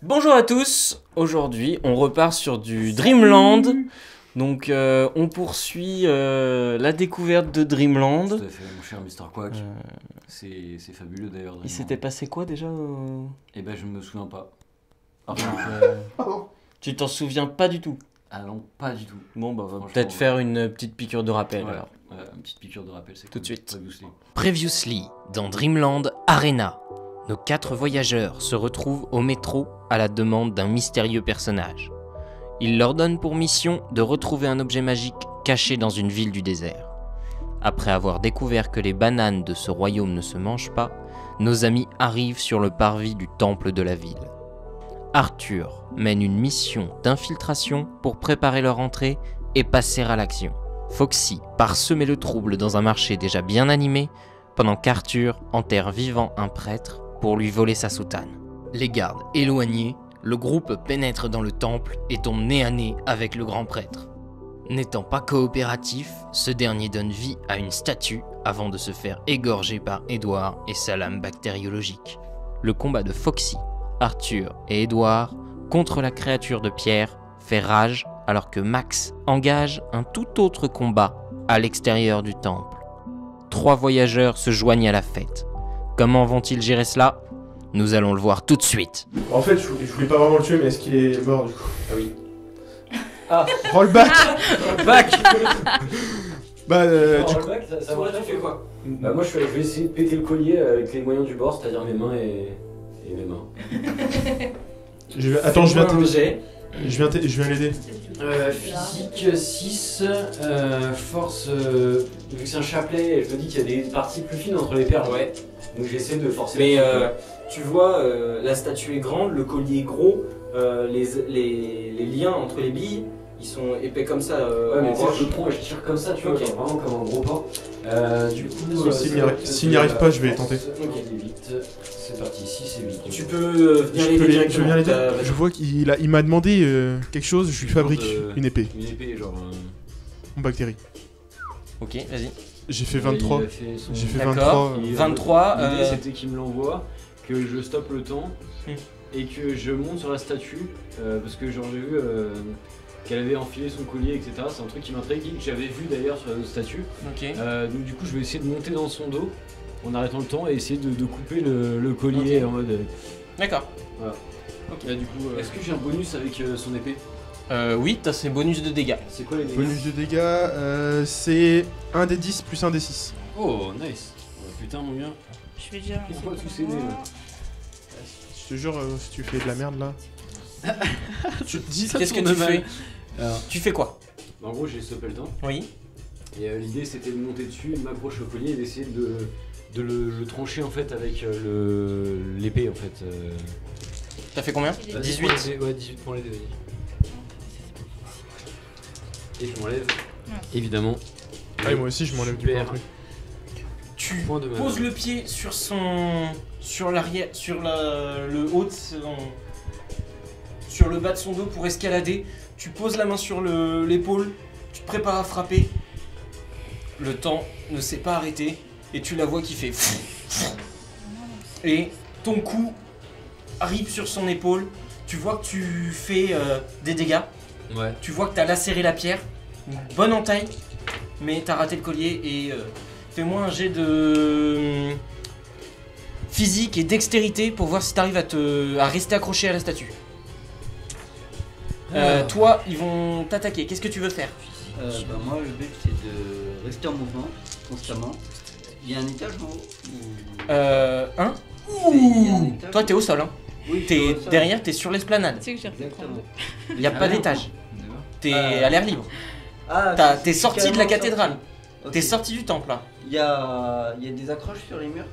Bonjour à tous, aujourd'hui on repart sur du Dreamland, donc on poursuit la découverte de Dreamland. Tout à fait, mon cher Mr. Quack, c'est fabuleux d'ailleurs. Il s'était passé quoi déjà Eh ben je me souviens pas. Tu t'en souviens pas du tout? Ah non, pas du tout. Bon bah on va peut-être faire une petite piqûre de rappel alors. Ouais, une petite piqûre de rappel, c'est tout de suite. Previously, dans Dreamland Arena, nos 4 voyageurs se retrouvent au métro à la demande d'un mystérieux personnage. Il leur donne pour mission de retrouver un objet magique caché dans une ville du désert. Après avoir découvert que les bananes de ce royaume ne se mangent pas, nos amis arrivent sur le parvis du temple de la ville. Arthur mène une mission d'infiltration pour préparer leur entrée et passer à l'action. Foxy part semer le trouble dans un marché déjà bien animé, pendant qu'Arthur enterre vivant un prêtre pour lui voler sa soutane. Les gardes éloignés, le groupe pénètre dans le temple et tombe nez à nez avec le grand prêtre. N'étant pas coopératif, ce dernier donne vie à une statue avant de se faire égorger par Edward et sa lame bactériologique. Le combat de Foxy, Arthur et Edward contre la créature de pierre fait rage alors que Max engage un tout autre combat à l'extérieur du temple. 3 voyageurs se joignent à la fête. Comment vont-ils gérer cela? Nous allons le voir tout de suite. En fait, je voulais pas vraiment le tuer, mais est-ce qu'il est mort du coup? Ah oui. Ah, Rollback. back. Bah, Tu fais quoi? Bah moi je vais essayer de péter le collier avec les moyens du bord, c'est-à-dire mes mains et mes mains. Attends, je viens t'aider. je viens l'aider. Physique 6, force, vu que c'est un chapelet, je me dis qu'il y a des parties plus fines entre les perles. Ouais. Donc j'essaie de forcer. Mais tu vois, la statue est grande, le collier est gros, les liens entre les billes, ils sont épais comme ça. Ouais, mais en tu sais, roche. je le prends et je tire comme ça, tu vois, Ok. genre vraiment comme un gros pain. Du coup, S'il n'y arrive pas, je vais tenter. Ok, vite. C'est parti, 6 et 8. Tu peux venir Je l'aider peux directement. bien l'aider. T'as- Je vois il m'a demandé quelque chose, je lui fabrique une épée Une épée, genre. en bactérie. Ok, vas-y. J'ai fait 23. Il a fait son- J'ai fait D'accord. 23. 23. L'idée c'était qu'il me l'envoie, que je stoppe le temps Hmm. et que je monte sur la statue parce que genre j'ai vu qu'elle avait enfilé son collier, etc. C'est un truc qui m'intrigue, que j'avais vu d'ailleurs sur la autre statue. Ok. Donc du coup je vais essayer de monter dans son dos en arrêtant le temps et essayer de couper le collier Ok. en mode. D'accord. Voilà. Ok. Là, du coup, est-ce que j'ai un bonus avec son épée? Oui, t'as ses bonus de dégâts. C'est quoi les dégâts? Bonus de dégâts, c'est 1 des 10 plus 1 des 6. Oh nice. Putain mon gars. Je vais déjà. Pourquoi tous ces dés là? Je te jure, si tu fais de la merde là. Tu te dis Qu'est-ce que tu fais? Alors, Tu fais quoi? en gros j'ai stoppé le temps. Oui. Et l'idée c'était de monter dessus, de m'accrocher au collier et d'essayer de le trancher en fait avec l'épée en fait. T'as fait combien? Vas-y, 18. Ouais, 18 points les dés, vas-y. Et je m'enlève, Ouais. évidemment. Ah, et moi aussi, je m'enlève du coup un Super. truc. Tu Point de poses le pied sur son. Sur l'arrière. Sur le haut de son. Sur le bas de son dos pour escalader. Tu poses la main sur l'épaule. Tu te prépares à frapper. Le temps ne s'est pas arrêté. Et tu la vois qui fait. Et ton coup arrive sur son épaule. Tu vois que tu fais des dégâts. Ouais. Tu vois que t'as lacéré la pierre. Une bonne entaille. Mais t'as raté le collier et. Fais-moi un jet de physique et dextérité pour voir si t'arrives à rester accroché à la statue. Toi, ils vont t'attaquer. Qu'est-ce que tu veux faire? Moi, le but c'est de rester en mouvement constamment. Il y a un étage en haut Un. Il y a un étage. Toi, t'es au sol. Hein. Oui, T'es je vois ça. derrière, t'es sur l'esplanade. Tu sais que j'ai refait Exactement. Il n'y a pas d'étage. D'accord. T'es à l'air libre. Ah, T'es sorti de la carrément cathédrale. sorti. Ok. T'es sorti du temple là. Il y a des accroches sur les murs.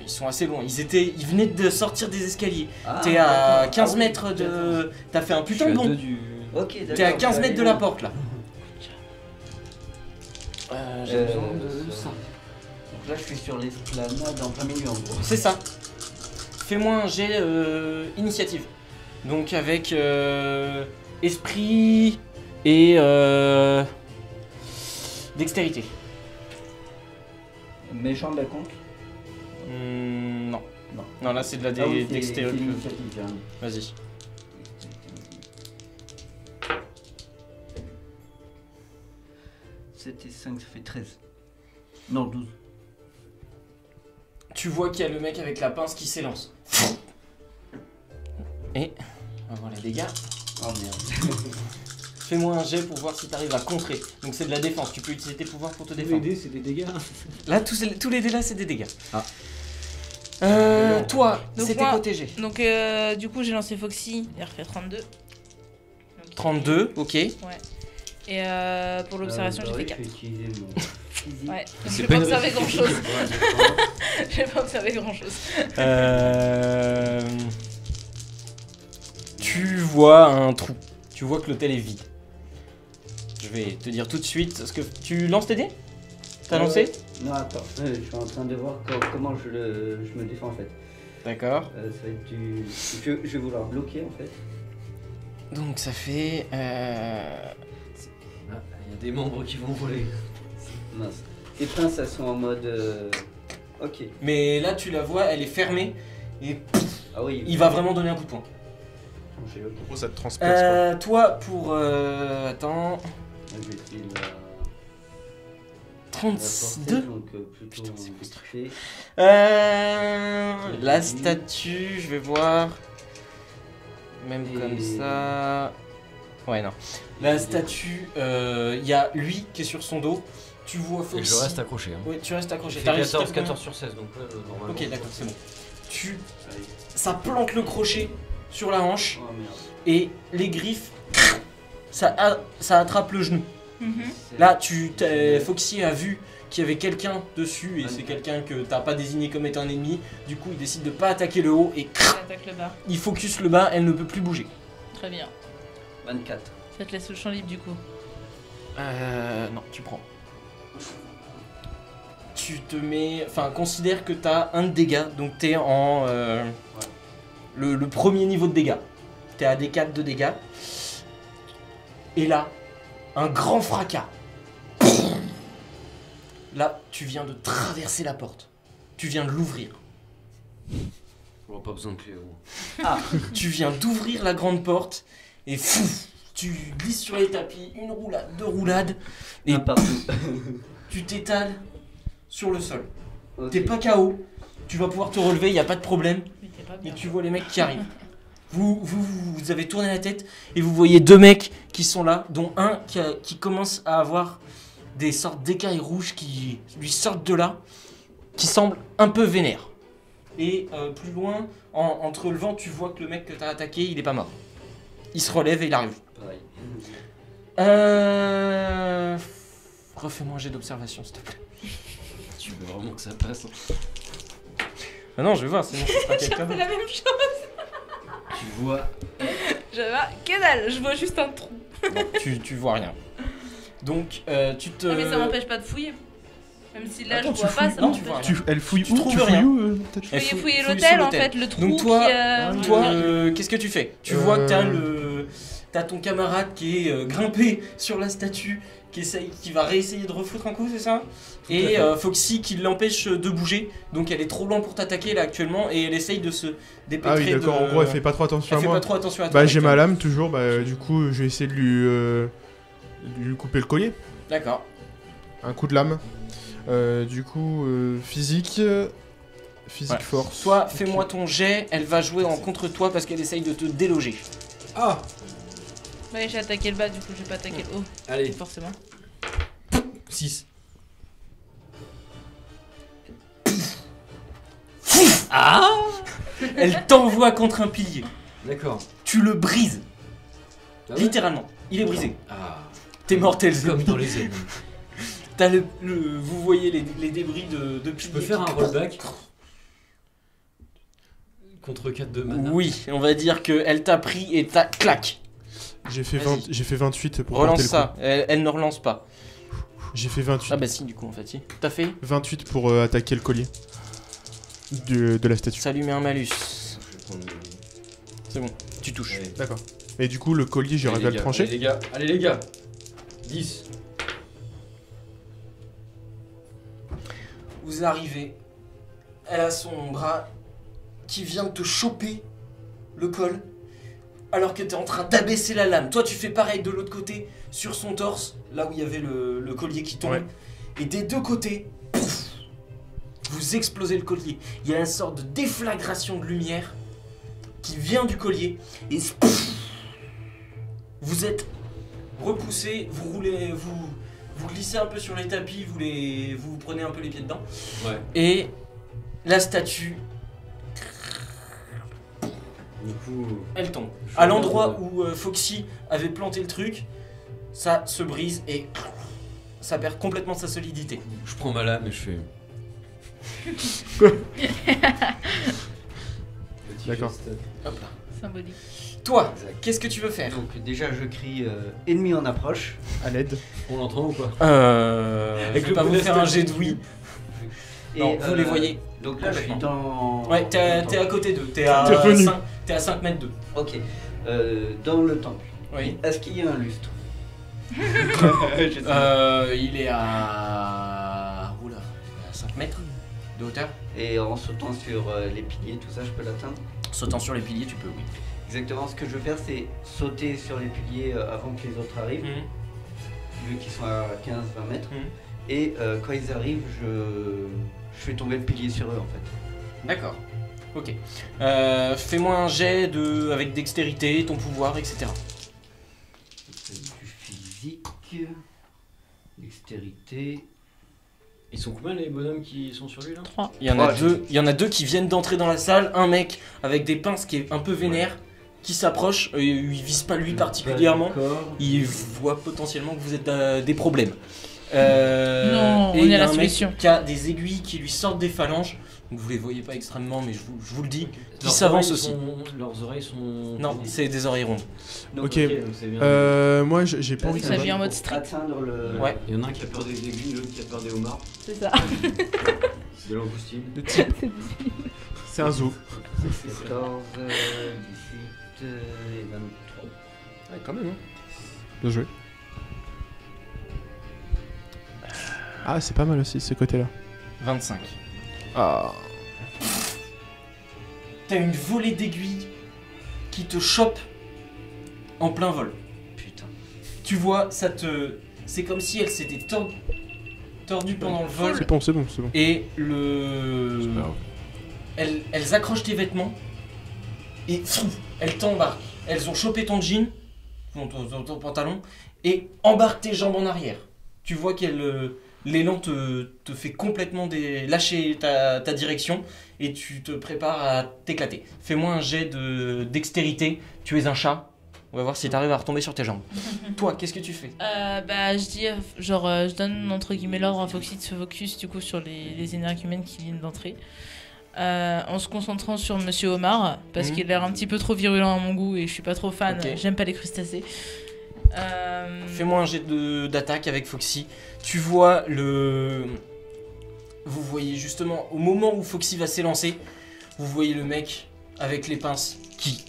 Ils sont assez loin. Ils venaient de sortir des escaliers. Ah, T'es à d'accord. 15 Ah oui, mètres de. T'as fait un putain de bond. Ok, d'accord. T'es à 15 mètres de la porte là. J'ai besoin de ça. Donc là, je suis sur l'esplanade en plein milieu en gros. C'est ça. Fais-moi un jet initiative. Donc avec esprit et dextérité. Méchant de la conque. Non. Non, là c'est de la Ah oui, c'est dextérité. l'initiative, j'ai un. Vas-y. C'était 5, ça fait 13. Non, 12. Tu vois qu'il y a le mec avec la pince qui s'élance. Et on va voir les dégâts. Oh merde. Fais-moi un jet pour voir si t'arrives à contrer. Donc c'est de la défense, tu peux utiliser tes pouvoirs pour te Les défendre. dés, c'est des dégâts. Là, tous les dés là, c'est des dégâts. Ah. Toi, Donc c'était moi- protégé. Donc du coup j'ai lancé Foxy, il refait 32. Donc, 32, ok. Et pour l'observation j'ai fait 4. Je vais utiliser mon physique. Ouais, donc C'est j'ai pas pas une observé grand chose. Ouais, J'ai pas observé grand chose. Tu vois un trou. Tu vois que l'hôtel est vide. Je vais te dire tout de suite. Est-ce que tu lances tes dés? T'as lancé? Non, attends, je suis en train de voir comment je me défends en fait. D'accord. Ça va être du. Je vais vouloir bloquer en fait. Donc ça fait. Il y a des membres qui vont voler. Mince. Les pinces elles sont en mode. Ok. Mais là, tu la vois, elle est fermée. Et Ah oui. il va vraiment donner un coup de poing. J'ai ok. En gros, ça te transperce quoi. Toi, pour. Attends. Je vais essayer de la 32. porter, donc plutôt Putain, c'est vite monstrueux. fait. La statue, je vais voir. Même Et- comme ça. Ouais, non. La statue, il y a lui qui est sur son dos. Tu vois Et Foxy. je reste accroché. Hein. Oui, tu restes accroché. J'ai T'as fait réussi à 14, taper 14 sur 16, donc normalement. Ok, d'accord, c'est bon. Ça plante le crochet sur la hanche Oh merde. et les griffes, ça attrape le genou. Mhm. Là, Foxy a vu qu'il y avait quelqu'un dessus et c'est quelqu'un que t'as pas désigné comme étant un ennemi. Du coup, il décide de pas attaquer le haut et J'attaque le bas. il focus le bas. Elle ne peut plus bouger. Très bien. 24. Ça te laisse le champ libre du coup. Non, tu prends. Tu te mets. Enfin, considère que t'as un de dégâts, donc t'es en. Le premier niveau de dégâts. T'es à D4 de dégâts. Et là, un grand fracas. Là, tu viens de traverser la porte. Tu viens de l'ouvrir. On n'a pas besoin de clé. Gros. Tu viens d'ouvrir la grande porte et fou, tu glisses sur les tapis, une roulade, deux roulades, et Un partout. tu t'étales sur le sol. Ok. T'es pas KO, tu vas pouvoir te relever, y a pas de problème. Mais t'es pas Et bien. tu vois les mecs qui arrivent. Vous avez tourné la tête et vous voyez deux mecs qui sont là, dont un qui commence à avoir des sortes d'écailles rouges qui lui sortent de là, qui semble un peu vénère. Et plus loin, entre le vent, tu vois que le mec que t'as attaqué, il est pas mort. Il se relève et il arrive. Pareil. Refais-moi un jet d'observation, s'il te plaît. Tu veux vraiment que ça passe. Ah non, je vais voir, sinon ce sera J'ai quelqu'un fait d'autre. la même chose. Tu vois. Je vois que dalle, je vois juste un trou. Tu vois rien. Donc, tu te... Ah, mais ça m'empêche pas de fouiller. Même si là Attends, je vois tu pas, fouilles- ça non, m'empêche. tu vois rien. Elle fouille Tu où? trouves Tu fouilles rien. où peut-être Elle Fouiller, fouiller fouille l'hôtel sur en fait, le trou Donc toi, qui... Toi, qu'est-ce que tu fais? Tu vois que Euh, t'as ton camarade qui est grimpé sur la statue, qui va réessayer de refoutre un coup, c'est ça? Et Foxy qui l'empêche de bouger, donc elle est trop loin pour t'attaquer là actuellement et elle essaye de se dépêtrer. Ah oui, d'accord, en gros, elle fait pas trop attention Elle à fait moi. pas trop attention à toi. Bah, j'ai ma actuellement. lame toujours, bah, du coup, je vais essayer de lui couper le collier. D'accord. Un coup de lame. Du coup, physique. Physique Ouais. force. Toi, fais-moi ton jet, elle va jouer en contre toi parce qu'elle essaye de te déloger. Ah Ouais, j'ai attaqué le bas, du coup j'ai pas attaqué le haut, Allez, forcément. 6. Elle t'envoie contre un pilier. D'accord. Tu le brises, Ah ouais littéralement. Il est brisé. Ah. T'es mortel, Comme dans les ennemis. T'as vous voyez les débris de Je piliers peux faire un qui- rollback contre 4 de mana. Oui, on va dire qu'elle t'a pris et t'as clac. J'ai fait, Vas-y. j'ai fait 28 pour Relance porter le ça, elle ne relance pas. coup. J'ai fait 28. Ah bah si, du coup en fait, si. T'as fait 28 pour attaquer le collier de la statue. Ça lui met un malus. Je vais prendre le- C'est bon, tu touches. Allez. D'accord. Et du coup, le collier, j'ai Allez, réussi à les le gars, trancher. Allez les gars 10. Vous arrivez, elle a son bras qui vient de te choper le col alors que tu es en train d'abaisser la lame. Toi, tu fais pareil de l'autre côté, sur son torse, là où il y avait le collier qui tombe. Ouais. Et des deux côtés, pouf, vous explosez le collier. Il y a une sorte de déflagration de lumière qui vient du collier. Et pouf, vous êtes repoussé, vous roulez, vous glissez un peu sur les tapis, vous prenez un peu les pieds dedans. Ouais. Et la statue, Du coup. elle tombe. je À l'endroit regarde, où Foxy avait planté le truc, ça se brise et ça perd complètement sa solidité. Je prends ma lame et je fais. Petit D'accord. geste. Hop là. Symbolique. Toi, Exact. qu'est-ce que tu veux faire? Donc déjà je crie ennemi en approche. À l'aide. On l'entend ou pas? Je Avec vais le pas vous modeste faire un jet de statut. oui. Non, vous les voyez. Donc là je suis dans... Ouais, t'es à côté d'eux. T'es à T'es revenu. 5 mètres d'eux. Ok. Dans le temple. Oui. Est-ce qu'il y a un lustre? Je sais pas. Il est à... Oula, à 5 mètres de hauteur. Et en sautant sur les piliers, tout ça, je peux l'atteindre? Sautant sur les piliers, tu peux, oui. Exactement, ce que je veux faire, c'est sauter sur les piliers avant que les autres arrivent, vu qu'ils sont à 15-20 mètres. Mhm. Et quand ils arrivent, je fais tomber le pilier sur eux en fait. D'accord. Ok. Fais-moi un jet avec dextérité, ton pouvoir, etc. C'est du physique, dextérité. Ils sont combien les bonhommes qui sont sur lui là? 3. Il y en a deux qui viennent d'entrer dans la salle. Un mec avec des pinces qui est un peu vénère, qui s'approche. Il vise pas lui particulièrement. D'accord. Il voit potentiellement que vous êtes des problèmes. Non, et on il y est à a la un mec solution. qui a des aiguilles qui lui sortent des phalanges. Donc vous les voyez pas extrêmement, mais je vous le dis. Qui Leurs s'avance oreilles aussi. Leurs oreilles sont. Non, c'est des oreilles rondes. Donc, Ok. donc c'est bien. Moi, j'ai pas envie de Ça me vient en battre. mode street. atteindre le... Ouais. Il y en a un qui a peur des aiguilles, l'autre qui a peur des homards. C'est ça. C'est de l'angoustine. De type. C'est un zoo. 14, 18 et 23. Ouais, quand même, hein. Bien joué. Ah, c'est pas mal aussi, ce côté-là. 25. Ah. T'as une volée d'aiguilles qui te chope en plein vol. Putain. Tu vois, c'est comme si elle s'était tordue pendant le vol. C'est bon, c'est bon, c'est bon. Et C'est pas grave. elles accrochent tes vêtements et elles t'embarquent. Elles ont chopé ton jean, ton pantalon, et embarquent tes jambes en arrière. Tu vois l'élan te fait complètement lâcher ta direction et tu te prépares à t'éclater. Fais-moi un jet de dextérité. Tu es un chat. On va voir si t'arrives à retomber sur tes jambes. Toi, qu'est-ce que tu fais? Bah, je dis, je donne entre guillemets l'ordre à Foxy de se focus du coup sur les énergumènes qui viennent d'entrer. En se concentrant sur Monsieur Omar, parce qu'il a l'air un petit peu trop virulent à mon goût et je suis pas trop fan, Ok. j'aime pas les crustacés. Fais-moi un jet d'attaque avec Foxy. Tu vois Vous voyez justement, au moment où Foxy va s'élancer, vous voyez le mec avec les pinces qui...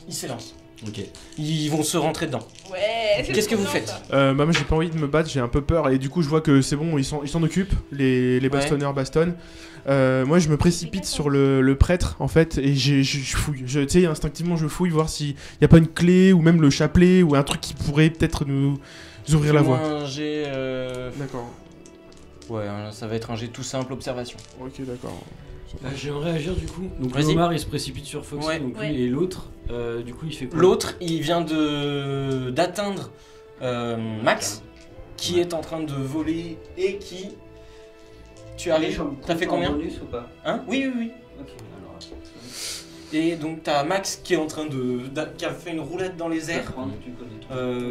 Il s'élance. Ok. Ils vont se rentrer dedans. Ouais, Qu'est-ce que vous faites? Moi j'ai pas envie de me battre, j'ai un peu peur et du coup je vois que c'est bon, ils s'en occupent, les bastonneurs bastonnent. Moi je me précipite sur le prêtre en fait et je fouille. Tu sais, instinctivement je fouille voir s'il y a pas une clé ou même le chapelet ou un truc qui pourrait peut-être nous ouvrir la Fais-moi voie. un jet... D'accord. Ouais, ça va être un jet tout simple, observation. Ok, d'accord. J'aimerais réagir du coup. Donc Vas-y. Omar il se précipite sur Foxy Ouais. donc lui, Ouais. et l'autre, du coup il fait quoi? L'autre, il vient d'atteindre Max, qui Ouais. est en train de voler et qui... Tu arrives, t'as fait combien? Bonus ou pas? Hein? Oui, oui, oui. Ok, alors... Et donc t'as Max qui est en train qui a fait une roulade dans les airs,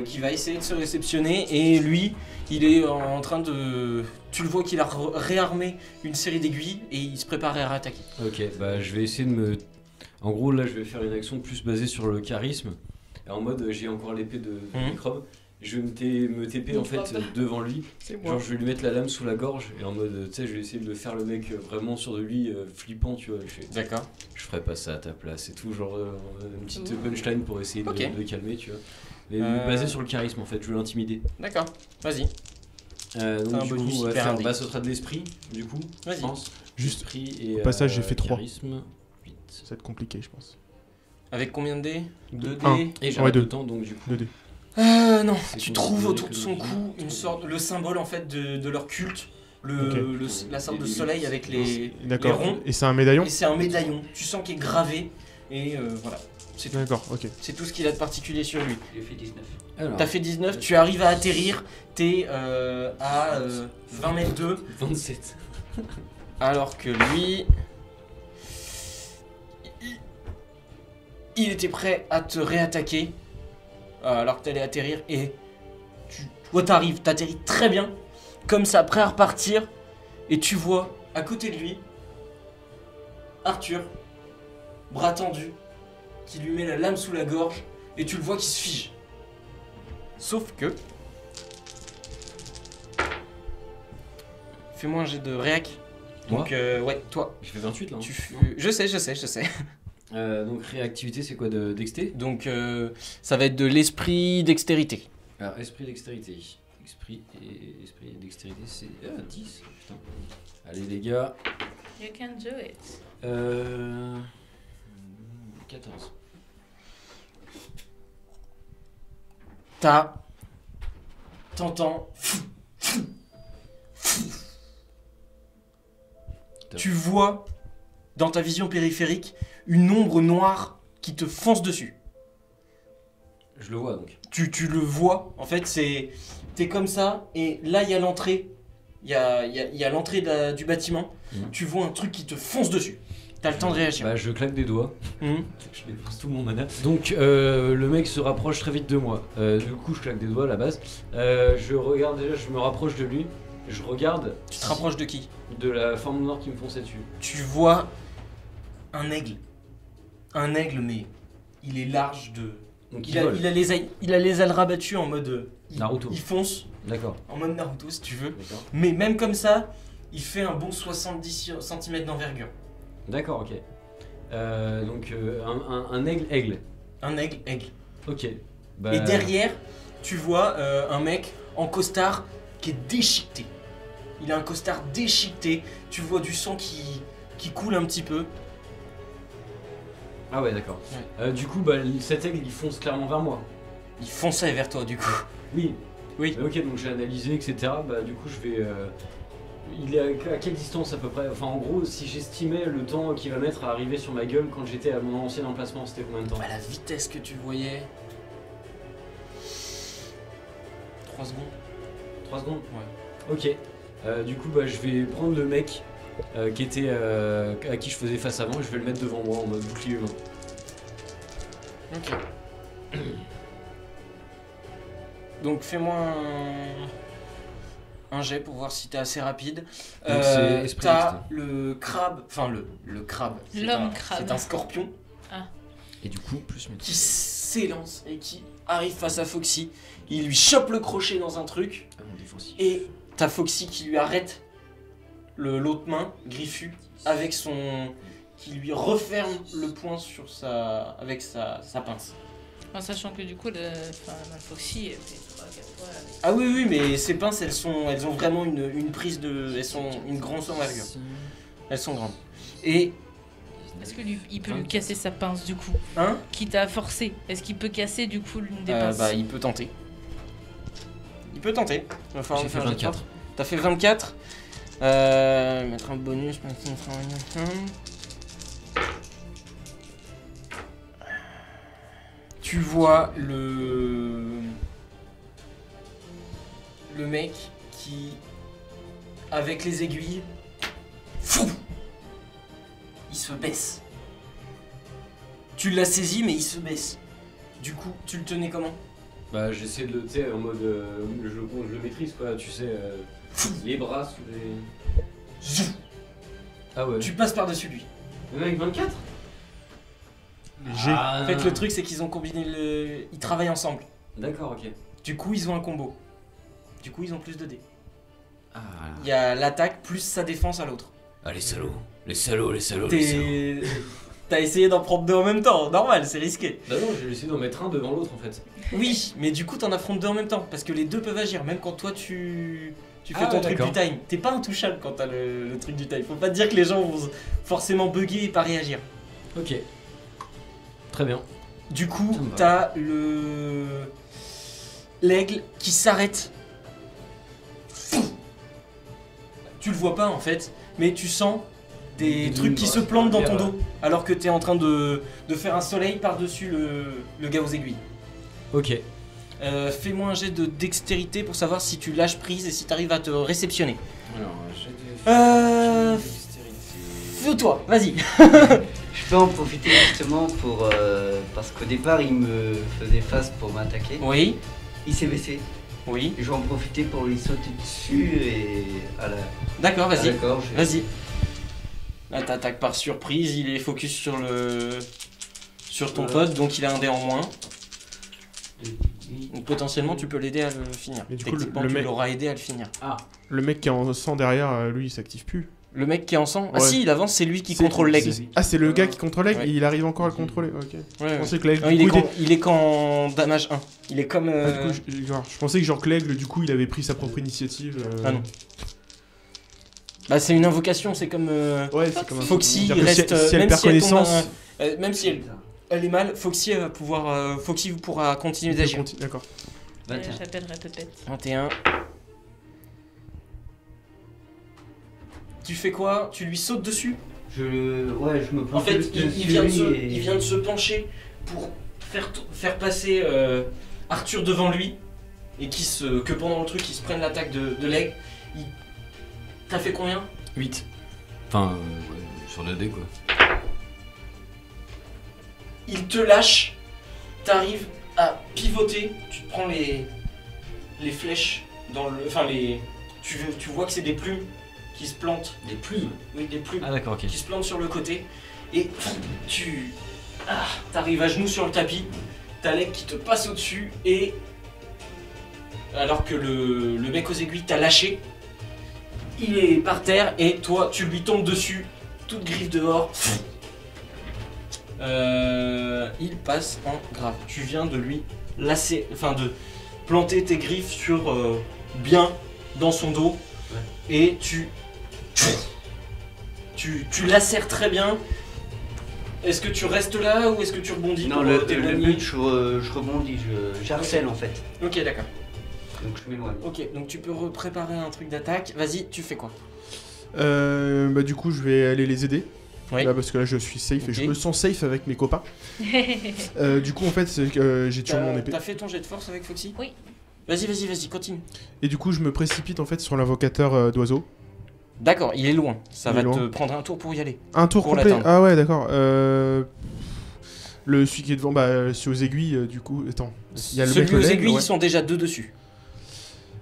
qui va essayer de se réceptionner, et lui, il est en train de... Tu le vois qu'il a réarmé une série d'aiguilles et il se prépare à attaquer. Ok, bah je vais essayer de me... En gros là je vais faire une action plus basée sur le charisme. En mode j'ai encore l'épée de microbe. Je vais me TP en fait devant lui. Genre je vais lui mettre la lame sous la gorge et en mode tu sais je vais essayer de faire le mec vraiment sûr de lui flippant tu vois. D'accord. Je ferai pas ça à ta place et tout, genre une petite punchline pour essayer de Ok. le calmer tu vois. Mais Euh. basé sur le charisme en fait, je veux l'intimider. D'accord, vas-y. Donc un du bonus coup, on va hyper faire indé. bah, ça sera de l'esprit, du coup, je Vas-y. pense. Juste, Esprit et au passage, j'ai fait 3. charisme, 8. Ça va être compliqué, je pense. Avec combien de dés 2 Un. dés. Et j'ai Ouais, de deux. temps, donc du coup... 2D. Non, C'est tu considéré trouves autour de que son le- cou une sorte, le symbole en fait de leur culte, la sorte de Les- soleil avec les D'accord. ronds. Et c'est un médaillon? Et c'est un médaillon, tu sens qu'il est gravé, et voilà. C'est tout. D'accord, ok. C'est tout ce qu'il a de particulier sur lui. J'ai fait 19. Alors, T'as fait 19, tu arrives à atterrir, t'es à 20 mètres 2, 27. alors que lui... Il était prêt à te réattaquer, alors que t'allais atterrir, et toi t'atterris très bien, comme ça, prêt à repartir, et tu vois, à côté de lui, Arthur, bras tendu, qui lui met la lame sous la gorge, et tu le vois qui se fige. Sauf que... Fais-moi un jet de réac. Donc, ouais, toi. J'ai fait 28 là. Hein. Je sais. Donc réactivité, c'est quoi de dexté? Donc, ça va être de l'esprit dextérité. Alors esprit dextérité. Esprit et dextérité, c'est 10. Putain. Allez les gars. You can do it. 14. T'entends. Tu vois, dans ta vision périphérique, une ombre noire qui te fonce dessus. Je le vois donc. Tu le vois, en fait, t'es comme ça, et là, il y a l'entrée. Il y a l'entrée du bâtiment. Mhm. Tu vois un truc qui te fonce dessus. T'as le temps de réagir. Bah je claque des doigts. Mhm. Je défonce tout mon mana. Donc le mec se rapproche très vite de moi. Du coup je claque des doigts à la base. Je regarde déjà, je me rapproche de lui. Je regarde Tu te rapproches de qui? de la forme noire qui me fonçait dessus. Tu vois un aigle. Un aigle, mais il est large de... Donc Il a les ailes rabattues en mode... Naruto. Il fonce, D'accord. en mode Naruto si tu veux. D'accord. Mais même comme ça, il fait un bon 70 cm d'envergure. D'accord, ok. Donc un aigle. Un aigle. Ok. Bah, Et derrière, tu vois un mec en costard qui est déchiqueté. Il a un costard déchiqueté. Tu vois du sang qui coule un petit peu. Ah ouais, d'accord. Du coup, bah, cet aigle il fonce clairement vers moi. Il fonçait vers toi du coup. Oui. Oui. Ok, donc j'ai analysé, etc. Bah du coup je vais... Il est à quelle distance à peu près? Enfin en gros, si j'estimais le temps qu'il va mettre à arriver sur ma gueule quand j'étais à mon ancien emplacement, c'était combien de temps? À la vitesse que tu voyais... 3 secondes. 3 secondes? Ouais. Ok. Du coup, bah, je vais prendre le mec qui était à qui je faisais face avant, et je vais le mettre devant moi en mode bouclier humain. Ok. Donc fais-moi un jet pour voir si t'es assez rapide. Donc, c'est esprit T'as dexté. le crabe, enfin le crabe. c'est L'homme un- crabe. C'est un scorpion Et du coup, plus mes qui s'élance et qui arrive face à Foxy. Il lui chope le crochet dans un truc Ah, mon défensif. et t'as Foxy qui lui arrête l'autre main, griffu, avec son... qui lui referme le poing sur avec sa pince. En sachant que du coup, la Foxy, elle fait 3-4 fois. Ah oui, mais ces pinces, elles ont vraiment une prise de... Elles sont une grande envergure. Elles sont grandes. Et... Est-ce qu'il peut lui casser sa pince du coup? Hein Qui t'a forcé? Est-ce qu'il peut casser du coup l'une des pinces? Bah, il peut tenter. Il peut tenter. Il va falloir J'ai me fait faire un jet de 24. force. T'as fait 24. Mettre un bonus. Tu vois le mec qui, avec les aiguilles, fou, il se baisse. Tu l'as saisi, mais il se baisse. Du coup, tu le tenais comment? Bah j'essaie de le, tu sais, en mode, je le maîtrise quoi, tu sais, les bras sous les... Zou. Ah ouais. Tu passes par-dessus lui. Le mec 24? J'ai. Ah, En fait, le truc, c'est qu'ils ont combiné Ils travaillent ensemble. D'accord, ok. Du coup, ils ont un combo. Du coup, ils ont plus de dés. Ah, Il y a l'attaque plus sa défense à l'autre. les salauds, les salauds, les salauds, les salauds. T'as essayé d'en prendre deux en même temps, normal, c'est risqué. Bah non, j'ai essayé d'en mettre un devant l'autre en fait. Oui, mais du coup, t'en affrontes deux en même temps, parce que les deux peuvent agir, même quand toi tu Tu fais ton truc du time. T'es pas intouchable quand t'as le truc du time. Faut pas te dire que les gens vont forcément bugger et pas réagir. Ok. Très bien. Du coup, t'as l'aigle qui s'arrête. Tu le vois pas en fait, mais tu sens des trucs qui se plantent dans ton dos alors que t'es en train de faire un soleil par-dessus le gars aux aiguilles. Ok. Fais-moi un jet de dextérité pour savoir si tu lâches prise et si t'arrives à te réceptionner. Alors, Fais-toi, vas-y. Je peux en profiter justement pour parce qu'au départ il me faisait face pour m'attaquer. Oui. Il s'est baissé. Oui. Je vais en profiter pour lui sauter dessus et à la. D'accord, vas-y. D'accord. Vas-y. Là t'attaques par surprise, il est focus sur ton pote, donc il a un dé en moins. Donc potentiellement tu peux l'aider à le finir. Mais du coup, Techniquement le tu mec- l'auras aidé à le finir. Le mec qui est en sang derrière, lui, il s'active plus. Le mec qui est en sang. Ah Ouais. si, il avance, c'est lui qui C'est- contrôle l'aigle. Ah, c'est le gars qui contrôle l'aigle Ouais. et il arrive encore à le contrôler. Ok. Ouais, Je ouais. pensais que l'aigle. Non, du coup, il est qu'en damage 1. Il est comme. Ah, du coup, je pensais que genre que l'aigle, du coup, il avait pris sa propre initiative. Ah non. Bah c'est une invocation, c'est comme. Ouais, c'est comme un. Foxy, il C'est-à-dire que reste. si elle même perd si elle tombe connaissance. même si elle est mal, Foxy elle va pouvoir. Foxy pourra continuer il peut d'agir. D'accord. J'appellerai Pépette. 21. Tu fais quoi? Tu lui sautes dessus? Je me En fait, projette il vient dessus et- il vient de se pencher pour faire passer Arthur devant lui et que pendant le truc il se prenne l'attaque de l'aigle. T'as fait combien? 8. Enfin, sur le dé quoi. Il te lâche, t'arrives à pivoter, tu te prends les flèches dans le. Enfin tu vois que c'est des plumes qui se plantent. Des plumes. Oui, des plumes. Ah d'accord, ok. Qui se plante sur le côté et t'arrives à genoux sur le tapis, t'as l'aigle qui te passe au-dessus et alors que le mec aux aiguilles t'a lâché, il est par terre et toi tu lui tombes dessus, toute griffe dehors. Il passe en grave. Tu viens de lui lasser, enfin de planter tes griffes sur bien dans son dos et tu lacères très bien. Est-ce que tu restes là ou est-ce que tu rebondis Non, pour le t'éloigner? but, je rebondis, j'harcèle en fait. Ok, d'accord. Donc je m'éloigne. Ok, donc tu peux préparer un truc d'attaque. Vas-y, tu fais quoi? Bah, du coup, je vais aller les aider. Oui. Là, parce que là, je suis safe et je Ok. me sens safe avec mes copains. Du coup, en fait, c'est que j'ai toujours mon épée. T'as fait ton jet de force avec Foxy? Oui. Vas-y, continue. Et du coup, je me précipite en fait sur l'invocateur d'oiseaux. D'accord, il est loin. Ça Il va est te loin. prendre un tour pour y aller. Un tour Pour complet. l'atteindre. Ah ouais, d'accord. Celui qui est devant, bah, celui aux aiguilles, du coup. Attends. Il y a le Celui mec aux l'aigle, aiguilles, ouais. ils sont déjà deux dessus.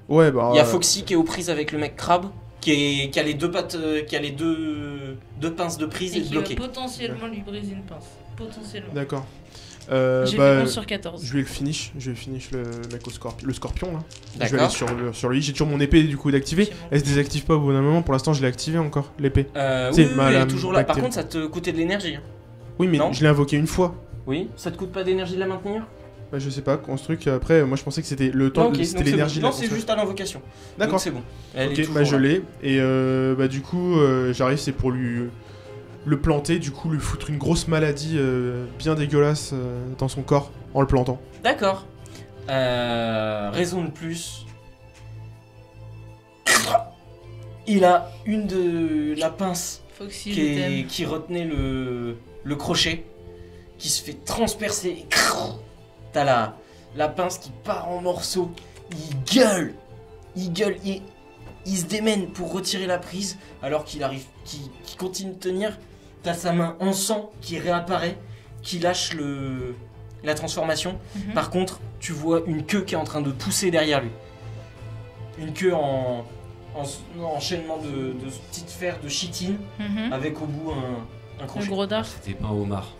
Ouais, bah. Il y a Foxy qui est aux prises avec le mec crabe, qui a les deux pattes, qui a les deux pinces de prise Et et qui va bloquées. potentiellement lui briser une pince. Potentiellement. D'accord. J'ai Bah, fait 11 sur 14. je vais le finish. Je vais finish le mec le scorpion là. Je vais aller D'accord. sur lui. J'ai toujours mon épée du coup d'activer. C'est bon. Elle se désactive pas au bout d'un moment. Pour l'instant, je l'ai activé encore l'épée. Oui, C'est oui, ma elle est lame toujours là. Par bactérie. contre, ça te coûtait de l'énergie. Hein. Oui, mais Non. je l'ai invoqué une fois. Oui, ça te coûte pas d'énergie de la maintenir? Bah, je sais pas. Construct. Après, moi, je pensais que c'était le temps. Non, ok, C'était donc c'est l'énergie. bon. de la Non, c'est construct. juste à l'invocation. D'accord. Donc c'est bon. Elle est Ok, toujours bah je là. l'ai. Et bah du coup, j'arrive, c'est pour lui le planter, du coup lui foutre une grosse maladie bien dégueulasse dans son corps en le plantant. D'accord. Raison de plus. Il a une de la pince Foxy, je t'aime. qui retenait le crochet, qui se fait transpercer. T'as la pince qui part en morceaux. Il gueule, il se démène pour retirer la prise, alors qu'il continue de tenir. T'as sa main en sang qui réapparaît, qui lâche la transformation. Mhm. Par contre, tu vois une queue qui est en train de pousser derrière lui. Une queue en enchaînement de petites fers de chitine, Mhm. avec au bout un Un crochet. gros dard. C'était pas un homard.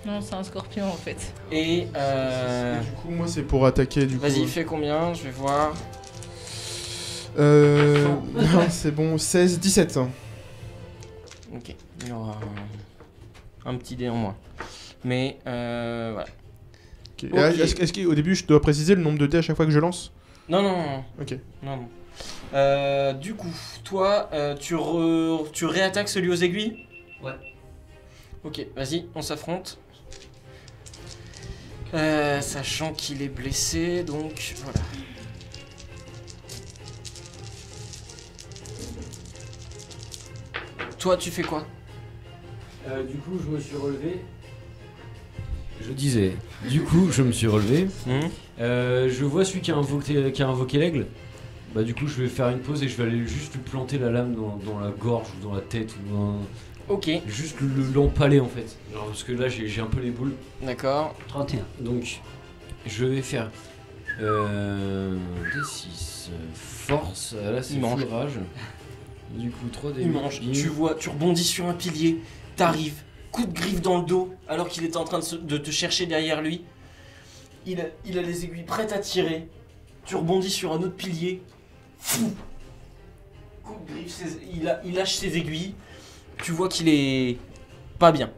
Non, c'est un scorpion en fait. Et Et du coup, moi c'est pour attaquer du coup. vas-y, fais combien? Je vais voir. Non, c'est bon, 16, 17. Ok, il y aura un petit dé en moins. Mais voilà. Ok. Ok. Est-ce qu'au début je dois préciser le nombre de dés à chaque fois que je lance? Non. Ok. Non. Du coup, toi, tu réattaques celui aux aiguilles? Ouais. Ok, vas-y, on s'affronte. Sachant qu'il est blessé, donc voilà. Toi, tu fais quoi? Du coup, je me suis relevé. Je disais, du coup, je me suis relevé. Je vois celui qui a invoqué l'aigle. Bah, du coup, je vais faire une pause et je vais aller juste lui planter la lame dans la gorge ou dans la tête ou dans... Ok. Juste l'empaler en fait. Genre, parce que là, j'ai un peu les boules. D'accord. 31. Donc, je vais faire D6 force. Là, c'est full rage. Du coup, 3D. Il mange. Tu vois, tu rebondis sur un pilier. T'arrives. Coup de griffe dans le dos alors qu'il était en train de te chercher derrière lui. Il a les aiguilles prêtes à tirer. Tu rebondis sur un autre pilier. Fou. Coup de griffe. Il lâche ses aiguilles. Tu vois qu'il est pas bien.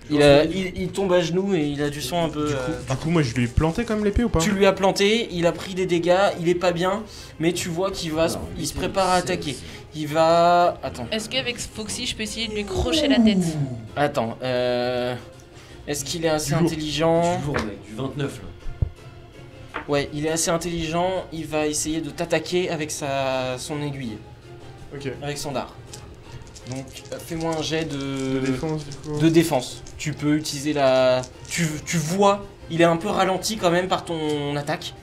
Il tombe à genoux et il a du sang un peu. Du coup, moi je lui ai planté comme l'épée ou pas? Tu lui as planté, il a pris des dégâts, il est pas bien, mais tu vois qu'il va, il se prépare à attaquer. Il va. Attends. Est-ce qu'avec Foxy, je peux essayer de lui crocher la tête? Attends. Est-ce qu'il est assez intelligent? Du lourd, mec, du 29 là. Ouais, il est assez intelligent. Il va essayer de t'attaquer avec son aiguille. Ok. Avec son dard. Donc, fais-moi un jet De défense, du coup. de défense. Tu peux utiliser la. Tu vois, il est un peu ralenti quand même par ton attaque.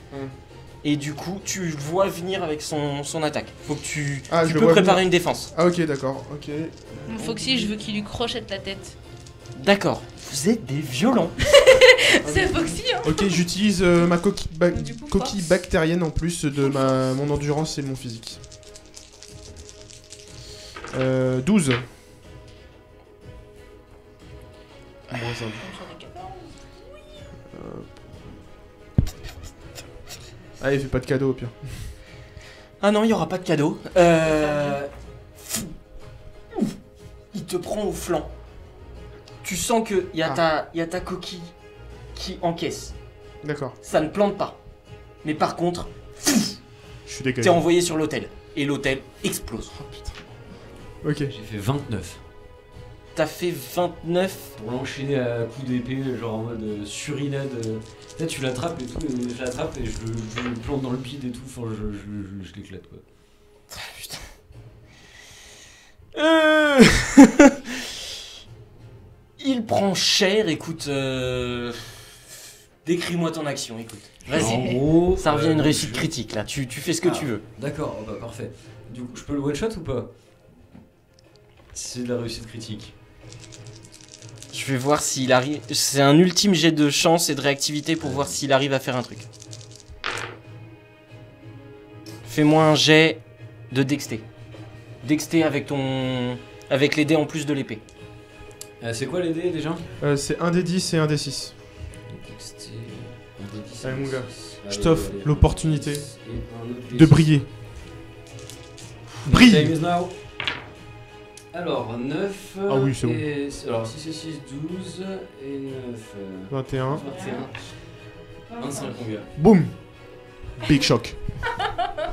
Et du coup, tu vois venir avec son attaque. Faut que tu peux préparer une défense. Ah, ok, d'accord. Ok. Foxy, je veux qu'il lui crochette la tête. D'accord. Vous êtes des violents. C'est Foxy, hein. Ok, j'utilise ma coquille Du coup, bactérienne en plus de mon endurance et mon physique. 12. Allez, fais pas de cadeau au pire. Ah non, il n'y aura pas de cadeau. Il te prend au flanc. Tu sens qu'il y a ta coquille qui encaisse. D'accord. Ça ne plante pas. Mais par contre, Je suis dégagé. t'es envoyé sur l'hôtel. Et l'hôtel explose. Oh putain. Ok. J'ai fait 29. T'as fait 29. Pour l'enchaîner à coups d'épée, genre en mode surinade. Là, tu l'attrapes et tout, et je l'attrape et je le plante dans le bide et tout, enfin je l'éclate quoi. Putain. Il prend cher, écoute. Décris-moi ton action, écoute. En Vas-y. gros, Ça revient à une réussite critique là, tu fais ce que tu veux. D'accord, bah parfait. Du coup, je peux le one shot ou pas? C'est de la réussite critique. Je vais voir s'il arrive. C'est un ultime jet de chance et de réactivité pour voir s'il arrive à faire un truc. Fais-moi un jet de dexté. Dexté avec les dés en plus de l'épée. C'est quoi les dés déjà? C'est un des 10 et un des 6. Dexté, un des 10, Allez, mon gars. Allez, Je t'offre allez, l'opportunité et un autre de D6. briller. Time Brille. is now. Alors, 9. Ah oui, c'est bon. et... Alors, 6 et 6, 12 et 9. 21. 21. 25, mon gars. Boum. Big shock. Ah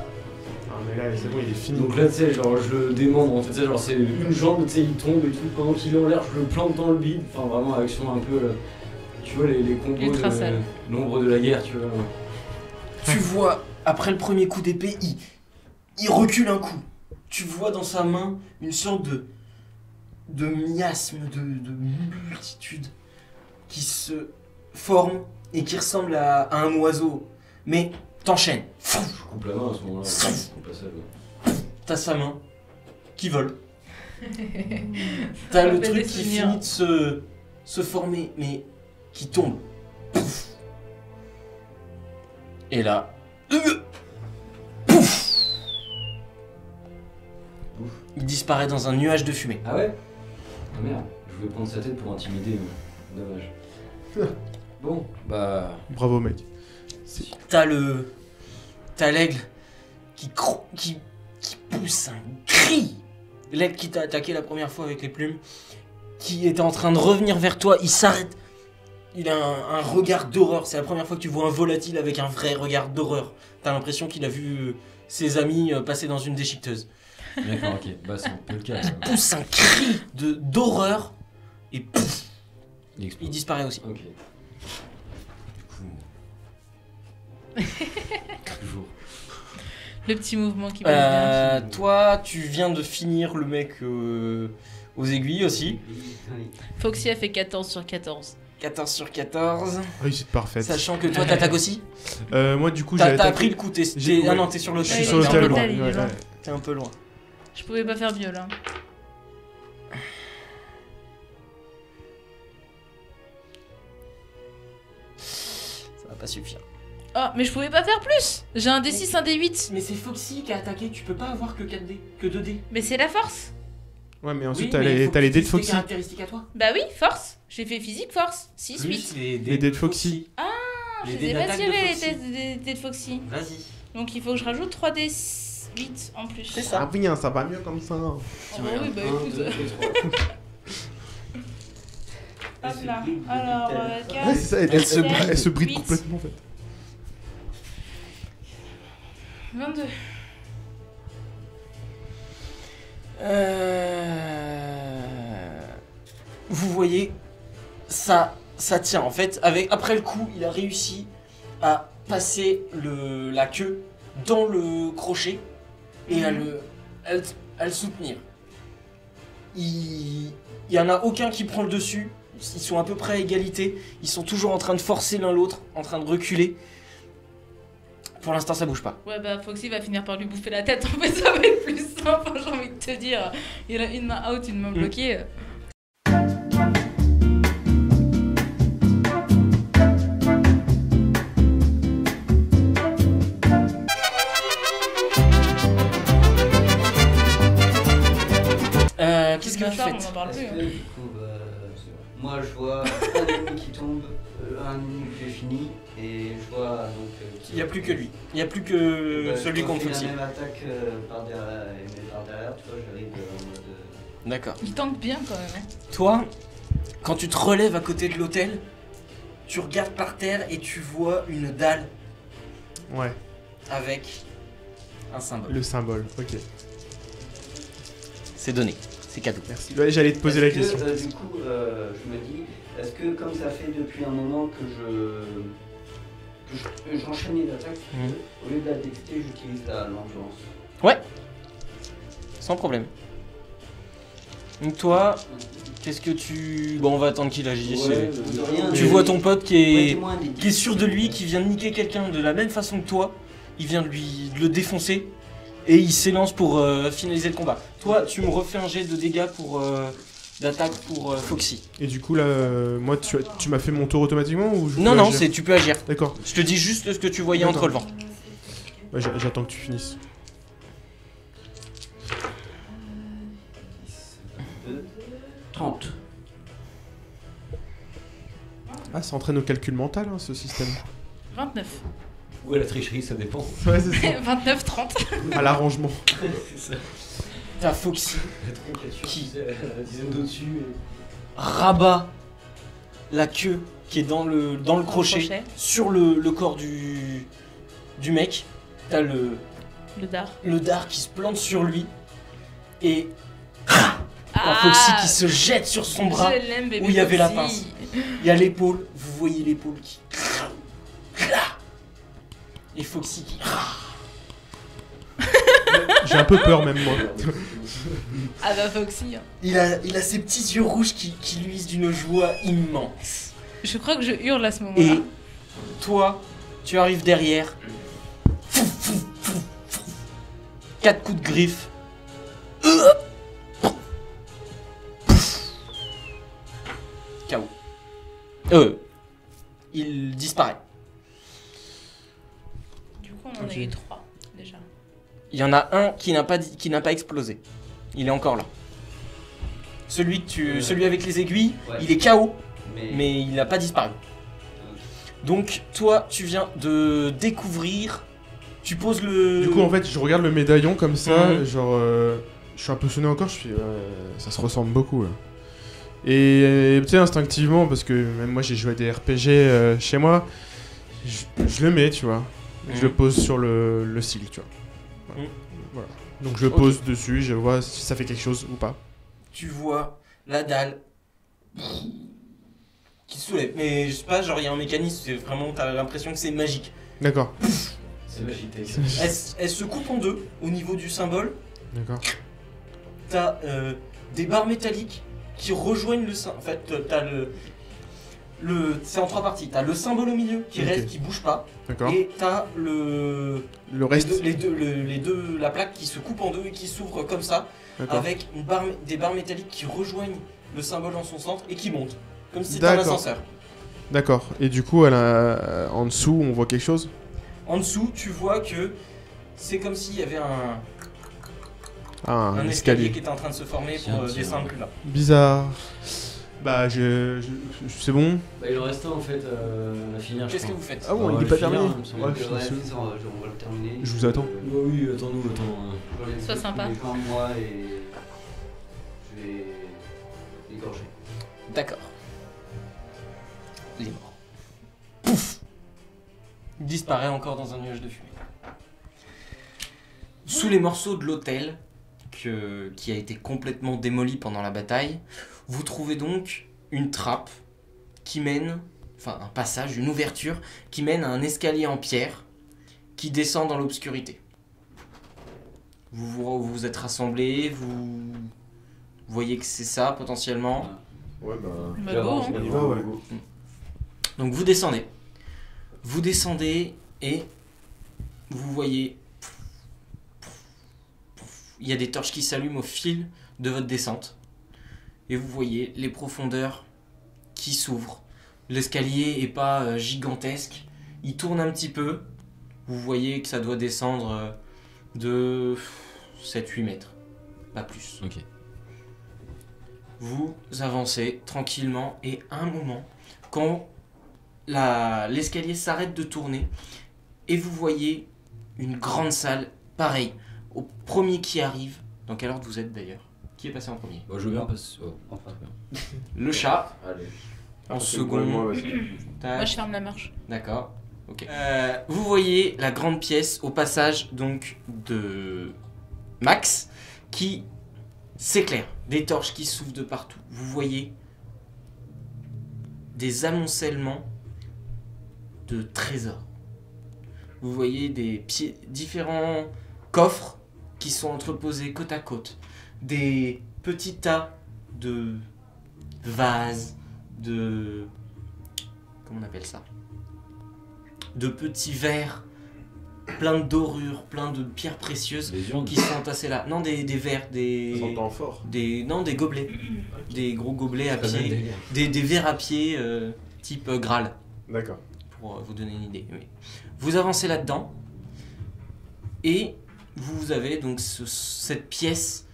mais là, c'est bon, il est fini. Donc là, tu sais, genre, je le démembre, en fait, tu sais, genre, c'est une jambe, tu sais, il tombe et tout. Pendant qu'il est en l'air, je le plante dans le bide. Enfin, vraiment, action un peu. Tu vois, les combos Ultra de sale. l'ombre de la guerre, tu vois. Tu vois, après le premier coup d'épée, il recule un coup. Tu vois dans sa main une sorte de miasme, de multitude qui se forme et qui ressemble à un oiseau. Mais t'enchaînes. Je coupe la main à ce moment-là. Je coupe pas ça, quoi. T'as sa main qui vole. T'as le rappelle truc des qui souvenirs. finit de se former, mais qui tombe. Pouf. Et là... Pouf. Il disparaît dans un nuage de fumée. Ah ouais? Ah merde, je voulais prendre sa tête pour intimider, mais dommage. Bon, bah. Bravo, mec. T'as l'aigle qui pousse un cri. L'aigle qui t'a attaqué la première fois avec les plumes, qui était en train de revenir vers toi, il s'arrête. Il a un regard d'horreur. C'est la première fois que tu vois un volatile avec un vrai regard d'horreur. T'as l'impression qu'il a vu ses amis passer dans une déchiqueteuse. D'accord, ok. Bah, c'est un peu le cas. Il pousse un cri d'horreur et pouf, Il explose. il disparaît aussi. Ok. Du coup. Toujours. Le petit mouvement qui passe bien. Toi, tu viens de finir le mec aux aiguilles aussi. Foxy a fait 14 sur 14. 14 sur 14. Réussite parfaite. Sachant que toi, t'attaques aussi. Moi, du coup, j'ai T'as attaqué. pris le coup. J'ai- Ah non, t'es sur Je l'hôtel. suis Ouais, sur il est l'hôtel. sur l'hôtel, il est ouais, loin. ouais. T'es un peu loin. Je pouvais pas faire mieux là. Ça va pas suffire. Oh, mais je pouvais pas faire plus. J'ai un D6, un D8. Mais c'est Foxy qui a attaqué. Tu peux pas avoir que 4D, que 2D. Mais c'est la force. Ouais, mais ensuite, Oui, t'as mais les faut t'as les que dés tu de utilises Foxy. tes caractéristiques à toi. Bah oui, force. J'ai fait physique, force. 6, 8. les Les dés de Foxy. Ah, les je dés les ai pas d'attaque de tirés les Foxy. tests des de Foxy. Vas-y. Donc il faut que je rajoute 3D8 en plus. C'est ça. Ah, bien, ça va mieux comme ça. Oh, bah oui, bah écoute. Hop là. Alors, Ouais, 4. c'est ça, elle se bride complètement en fait. 22. Vous voyez, ça tient en fait. Après le coup, il a réussi à passer la queue dans le crochet et à le soutenir. Il y en a aucun qui prend le dessus. Ils sont à peu près à égalité. Ils sont toujours en train de forcer l'un l'autre, en train de reculer. Pour l'instant, ça bouge pas. Ouais, bah Foxy va finir par lui bouffer la tête. En fait, ça va être plus simple, j'ai envie de te dire. Il a une main out, une main bloquée. Qu'est-ce que vous Ça, on faites en parle Est-ce plus. que, du coup, moi je vois un ennemi qui tombe, un ennemi que j'ai fini, et je vois donc. Il n'y a plus que lui. Il n'y a plus que celui qu'on fait Foxy. la même attaque par derrière, mais par derrière, tu vois, j'arrive en mode. D'accord. Il tank bien quand même. Hein. Toi, quand tu te relèves à côté de l'hôtel, tu regardes par terre et tu vois une dalle Ouais, avec un symbole. le symbole, ok. C'est donné, c'est cadeau. Merci. Ouais, j'allais te poser la Est-ce que, question. du coup, je me dis, est-ce que comme ça fait depuis un moment que j'enchaîne les attaques, au lieu de la dexter, j'utilise l'endurance. Sans problème. Donc toi, qu'est-ce que tu... Bon, on va attendre qu'il agisse. Tu vois ton pote qui est sûr de lui, qui vient de niquer quelqu'un de la même façon que toi. Il vient de le défoncer. Et il s'élance pour finaliser le combat. Toi, tu me refais un jet de dégâts d'attaque pour Foxy. Et du coup, là, moi, tu m'as fait mon tour automatiquement ou je Non, peux non, agir tu peux agir. D'accord. Je te dis juste ce que tu voyais en te D'accord. relevant. Ouais, j'attends que tu finisses. 30. Ah, ça entraîne au calcul mental, hein, ce système. 29. Ouais, la tricherie, ça dépend. Ouais, c'est ça. 29, 30. À l'arrangement. C'est ça. T'as Foxy La troncature, Qui la dizaine d'au-dessus. rabat la queue qui est dans le crochet sur le corps du mec. T'as Le dard. le dard qui se plante sur lui et t'as Foxy qui se jette sur son bras. Je l'aime, bébé où il y avait la Foxy. pince. Il y a l'épaule, vous voyez l'épaule qui... Et Foxy qui... J'ai un peu peur, même moi. Ah bah Foxy. Hein. Il a ses petits yeux rouges qui luisent d'une joie immense. Je crois que je hurle à ce moment-là. Et toi, tu arrives derrière. 4 coups de griffe. KO. Il disparaît. Du coup, on en Ok. a eu 3 déjà. Il y en a un qui n'a pas explosé. Il est encore là. Celui avec les aiguilles, Ouais. il est KO, Mais mais il n'a pas disparu. Donc toi, tu viens de découvrir. Tu poses le. Du coup, en fait, je regarde le médaillon comme ça, Mhm. genre, je suis impressionné encore, je fais, ça se ressemble beaucoup, là. Et tu sais, instinctivement, parce que même moi j'ai joué à des RPG chez moi, je le mets, tu vois. Je le pose sur le sigle, tu vois. Voilà. Donc je le pose dessus, je vois si ça fait quelque chose ou pas. Tu vois la dalle qui se soulève. Mais je sais pas, genre il y a un mécanisme, c'est vraiment, t'as l'impression que c'est magique. D'accord. C'est magique. Elle se coupe en deux au niveau du symbole. D'accord. T'as des barres métalliques qui rejoignent le symbole. En fait, t'as c'est en 3 parties. T'as le symbole au milieu qui reste, qui bouge pas. D'accord. Et t'as le reste. les deux, la plaque qui se coupe en deux et qui s'ouvre comme ça, avec des barres métalliques qui rejoignent le symbole en son centre et qui montent, comme si c'était un ascenseur. D'accord. Et du coup, en dessous, on voit quelque chose. En dessous, tu vois que c'est comme s'il y avait un escalier qui était en train de se former pour descendre plus bas. Bizarre. Bah, c'est bon. Bah, il en reste un en fait à finir. Qu'est-ce que vous faites? Ah bon, il est pas terminé. On va le terminer. Je vous attends. Oui, attends-nous. Sois sympa. Moi et je vais l'égorger. D'accord. Il est mort. Pouf! Il disparaît encore dans un nuage de fumée. Sous les morceaux de l'hôtel, qui a été complètement démoli pendant la bataille, vous trouvez donc une trappe qui mène, enfin un passage, une ouverture, qui mène à un escalier en pierre qui descend dans l'obscurité. Vous vous êtes rassemblés, vous voyez que c'est ça potentiellement. Ouais, Bah, go, hein. On y va, ouais. Donc vous descendez. Vous descendez et vous voyez... Il y a des torches qui s'allument au fil de votre descente. Et vous voyez les profondeurs qui s'ouvrent. L'escalier est pas gigantesque. Il tourne un petit peu. Vous voyez que ça doit descendre de 7-8 mètres. Pas plus. Ok. Vous avancez tranquillement et à un moment, quand l'escalier s'arrête de tourner et vous voyez une grande salle, pareil, au premier qui arrive. Dans quel ordre vous êtes d'ailleurs? Qui est passé en premier? Bah, je veux bien passer. Le chat. Allez. En second. Moi, je ferme la marche. D'accord. Ok. Vous voyez la grande pièce au passage donc de Max qui s'éclaire. Des torches qui s'ouvrent de partout. Vous voyez des amoncellements de trésors. Vous voyez différents coffres qui sont entreposés côte à côte. Des petits tas de vases, de... Comment on appelle ça? De petits verres, plein de dorures, plein de pierres précieuses qui sont entassées là. Non, des verres, des gobelets. Des gros gobelets à pied. Des verres à pied type Graal. D'accord. Pour vous donner une idée. Oui. Vous avancez là-dedans et vous avez donc cette pièce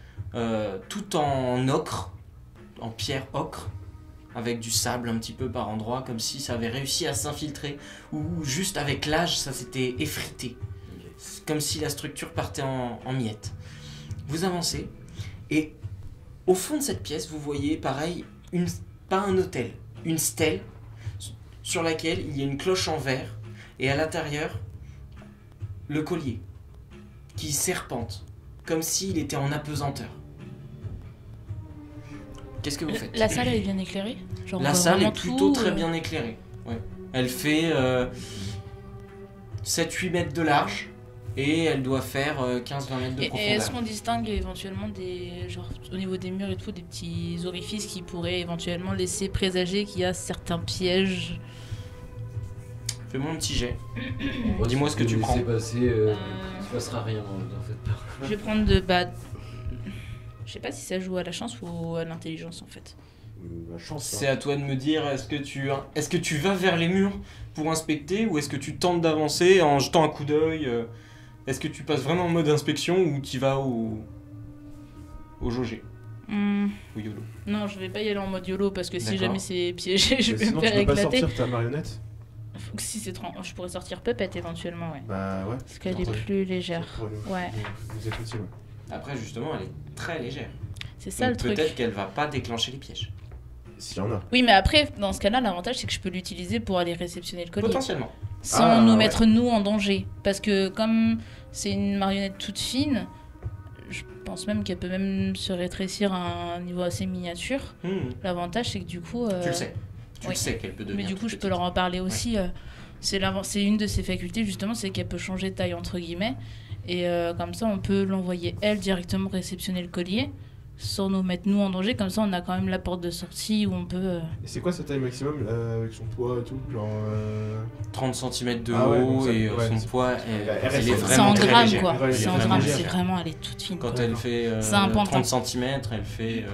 tout en ocre, en pierre ocre, avec du sable un petit peu par endroits, comme si ça avait réussi à s'infiltrer, ou juste avec l'âge ça s'était effrité. C'est comme si la structure partait en miettes. Vous avancez et au fond de cette pièce vous voyez pareil, pas un autel, une stèle sur laquelle il y a une cloche en verre et à l'intérieur le collier qui serpente comme s'il était en apesanteur. Qu'est-ce que vous faites? La salle elle est bien éclairée? Genre, la salle est plutôt tout, très bien éclairée. Ouais. Elle fait 7-8 mètres de large et elle doit faire 15-20 mètres de profondeur. Et est-ce qu'on distingue éventuellement genre, au niveau des murs et tout, des petits orifices qui pourraient éventuellement laisser présager qu'il y a certains pièges? Fais-moi un petit jet. Dis-moi ce que tu prends. Laissez passer, il se passera rien, en fait. Je vais prendre je sais pas si ça joue à la chance ou à l'intelligence en fait. La chance. C'est à toi de me dire, est-ce que tu vas vers les murs pour inspecter ou est-ce que tu tentes d'avancer en jetant un coup d'œil? Est-ce que tu passes vraiment en mode inspection ou tu vas au jauger? Au YOLO. Non, je vais pas y aller en mode YOLO parce que si D'accord. jamais c'est piégé, je vais me Sinon, faire tu peux pas éclater. sortir ta marionnette? Faut que si c'est je pourrais sortir Puppet éventuellement, ouais. Bah ouais. Parce qu'elle est plus légère. Ouais. Vous êtes Après, justement, elle est très légère. C'est ça Donc le truc. peut-être qu'elle va pas déclencher les pièges. S'il y en a. Oui, mais après, dans ce cas-là, l'avantage, c'est que je peux l'utiliser pour aller réceptionner le collier. Potentiellement. Sans nous mettre, nous, en danger. Parce que comme c'est une marionnette toute fine, je pense même qu'elle peut même se rétrécir à un niveau assez miniature. L'avantage, c'est que du coup... Tu le sais. Tu le sais qu'elle peut devenir. Mais du coup, je peux leur en parler aussi. C'est une de ses facultés, justement, c'est qu'elle peut changer de taille, entre guillemets. Et comme ça, on peut l'envoyer, elle, directement réceptionner le collier, sans nous mettre, nous, en danger. Comme ça, on a quand même la porte de sortie où on peut... Et c'est quoi sa taille maximum, avec son poids et tout, genre 30 cm de Ah ouais, haut donc et ça- son poids, elle elle reste- est C'est vraiment en très grammes, légère. quoi. Ouais, C'est elle est en vraiment grammes, légère. c'est vraiment... Elle est toute fine. Quand quoi. elle fait C'est un pantin. 30 cm, elle fait